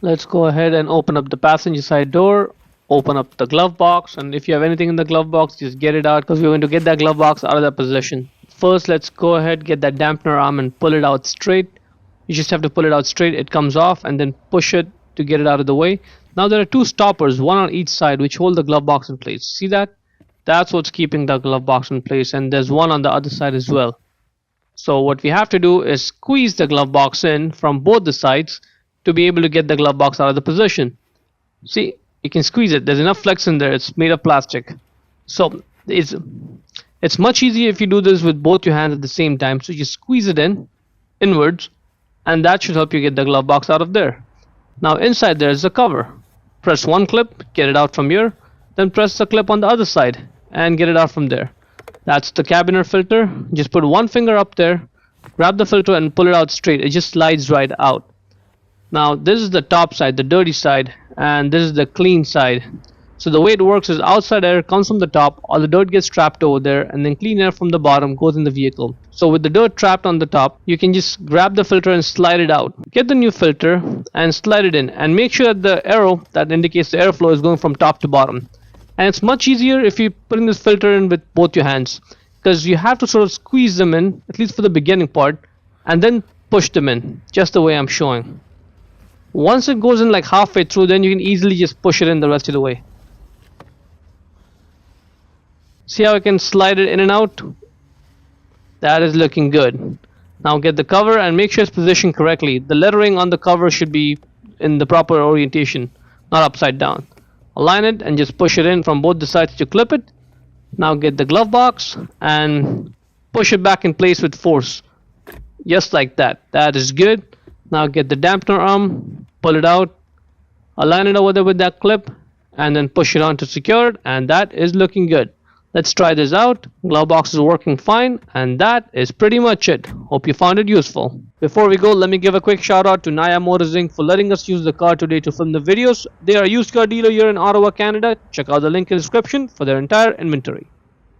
Let's go ahead and open up the passenger side door, open up the glove box, and if you have anything in the glove box, just get it out because we're going to get that glove box out of that position. First, let's go ahead, get that dampener arm and pull it out straight. You just have to pull it out straight, it comes off, and then push it to get it out of the way. Now there are two stoppers, one on each side, which hold the glove box in place. See that? That's what's keeping the glove box in place, and there's one on the other side as well. So what we have to do is squeeze the glove box in from both the sides to be able to get the glove box out of the position. See, you can squeeze it. There's enough flex in there. It's made of plastic. So it's much easier if you do this with both your hands at the same time. So you squeeze it in inwards, and that should help you get the glove box out of there. Now inside there is a cover. Press one clip, get it out from here, then press the clip on the other side and get it out from there. That's the cabin air filter. Just put one finger up there, grab the filter and pull it out straight. It just slides right out. Now this is the top side, the dirty side, and this is the clean side. So the way it works is outside air comes from the top, all the dirt gets trapped over there, and then clean air from the bottom goes in the vehicle. So with the dirt trapped on the top, you can just grab the filter and slide it out. Get the new filter and slide it in, and make sure that the arrow that indicates the airflow is going from top to bottom. And it's much easier if you put in this filter in with both your hands, because you have to sort of squeeze them in, at least for the beginning part, and then push them in, just the way I'm showing. Once it goes in like halfway through, then you can easily just push it in the rest of the way. See how I can slide it in and out? That is looking good. Now get the cover and make sure it's positioned correctly. The lettering on the cover should be in the proper orientation, not upside down. Align it and just push it in from both the sides to clip it. Now get the glove box and push it back in place with force. Just like that. That is good. Now get the dampener arm, pull it out, align it over there with that clip, and then push it on to secure it, and that is looking good. Let's try this out. Glove box is working fine, and that is pretty much it. Hope you found it useful. Before we go, let me give a quick shout out to Naya Motors Inc. for letting us use the car today to film the videos. They are a used car dealer here in Ottawa, Canada. Check out the link in the description for their entire inventory.